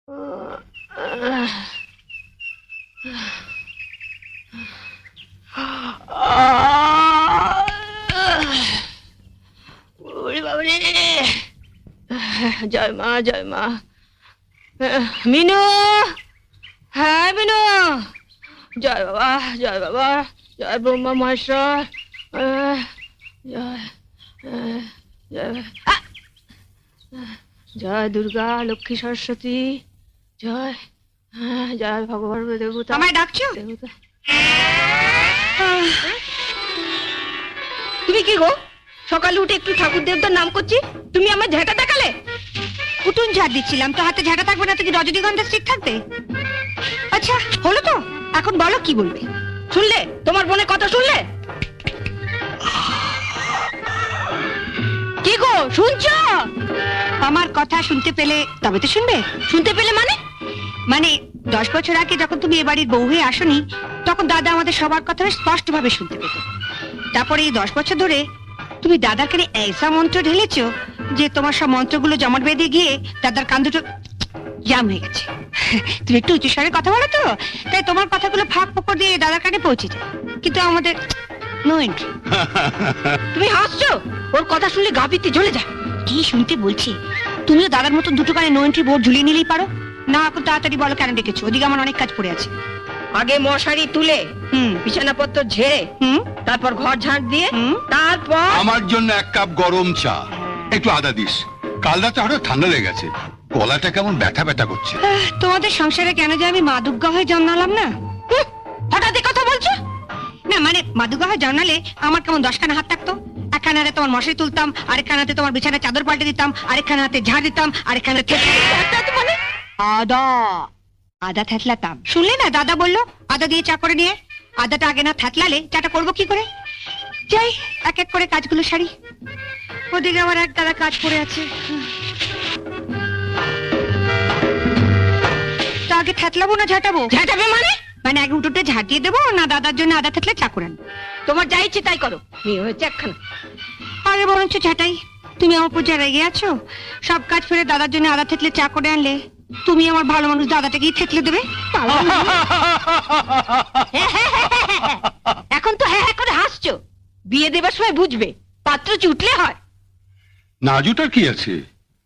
ওরে বাবারে, জয় মা জয় মা। মিনু, হ্যাঁ মিনু, জয় বাবা জয় বাবা, জয় ব্রহ্মা মহেশ্বর, জয় জয় জয় দুর্গা লক্ষ্মী সরস্বতী, জয় জয় ভগবান দেবতা। আমায় ডাকছো? দেবতা। তুমি কি গো, সকালে উঠে একটু ঠাকুর দেবতার নাম করছি, তুমি আমার ঝাঁটা দেখালে? উঠুন ঝাড় দিচ্ছিলাম, তো হাতে ঝাঁটা থাকবে না তো কি রজনীগন্ধা স্টিক থাকবে? আচ্ছা হলো তো, এখন বলো কি বলবে। শুনলে তোমার বোনের কথা শুনলে? কি গো শুনছো? আমার কথা শুনতে পেলে তবে তো শুনবে। শুনতে পেলে মানে? মানে 10 বছর আগে যখন তুমি এ বাড়ির বউ হয়ে আসনি, তখন দাদা আমাদের সবার কথা স্পষ্ট ভাবে শুনতে পেত। তারপরে এই 10 বছর ধরে তুমি দাদার কানে ऐसा মন্ত্র ঢেলেছো যে তোমার সব মন্ত্রগুলো জমাট বেঁধে গিয়ে দাদার কান দুটো জাম হয়ে গেছে। তুমি একটু উঁচু স্বরে কথা বলো তো, তাই তোমার কথাগুলো ফাঁক ফোকর দিয়ে দাদার কানে পৌঁছে যায়, কিন্তু আমাদের নো এন্ট্রি। তুমি হাসছো? ওর কথা শুনলে গা পিত্তি জ্বলে যায়। কি শুনতে বলছি? তুমিও দাদার মতন দুটো কানে নো এন্ট্রি বোর্ড ঝুলিয়ে নিলেই পারো না। এখন তাড়াতাড়ি বলো কেন ডেকেছো? ওদিকে আমার অনেক কাজ পড়ে আছে। আগে মশারি তুলে, বিছানাপত্র ঝেড়ে, তারপর ঘর ঝাঁট দিয়ে, তারপর আমার জন্য 1 কাপ গরম চা, একটু আদা দিস। কাল রাতে হঠাৎ ঠান্ডা লেগে গেছে, গলাটা কেমন ব্যথা ব্যথা করছে। তোমাদের সংসারে কেন যে আমি মাদুগ্গা হয়ে জন্মালাম না? হঠাৎ কথা বলছো না, মানে মাদুগ্গা হয়ে জন্মালে আমার কেমন 10খানা হাত থাকতো। একখানা হাতে তোমার মশারি তুলতাম, আরেকখানা হাতে তোমার বিছানার চাদর পাল্টে দিতাম, আরেকখানা হাতে ঝাড় দিতাম, আরেকখানা মানে আদা আদা থ্যাতলাতাম। শুনলে না দাদা বললো আদা দিয়ে চা করে নিয়ে। আদাটা আগে না থ্যাতলালে চাটা করবো কি করে? যাই এক এক করে কাজগুলো সারি। ওদিকে আমার এক দাদা কাজ পড়ে আছে। তো আগে থ্যাতলাবো না ঝাঁটাবো? ঝাঁটাবে মানে? মানে আগে উঠোটা ঝাঁট দিয়ে দেবো না দাদার জন্য আদা থাকলে চা করে আনবো? তোমার যা ইচ্ছে তাই করো। মেয়ে হয়েছে একখানা। আরে বরঞ্চ ঝাঁটাই। তুমি আমার পূজা রেগে আছো? সব কাজ ফেলে দাদার জন্য আদা থেতলে চা করে আনলে তুমি আমার ভালো মানুষ দাদাটাকেই থেতলে দেবে। এখন তো হ্যাঁ হ্যাঁ করে হাসছো, বিয়ে দেবার সময় বুঝবে পাত্র চুটলে হয়। নাজুটার কি আছে,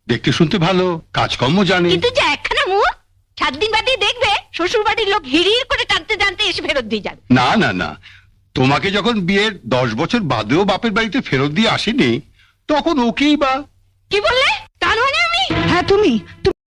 দেখতে শুনতে ভালো, কাজকর্ম জানে। কিন্তু যে একখানা মুখ, 7 দিন বাদে দেখবে শ্বশুর বাড়ির লোক হিড়ির করে টানতে টানতে এসে ফেরত দিয়ে যাবে। না না না, তোমাকে যখন বিয়ের 10 বছর বাদেও বাপের বাড়িতে ফেরত দিয়ে আসেনি, তখন ওকেই বা। কি বললে? তার মানে আমি? হ্যাঁ তুমি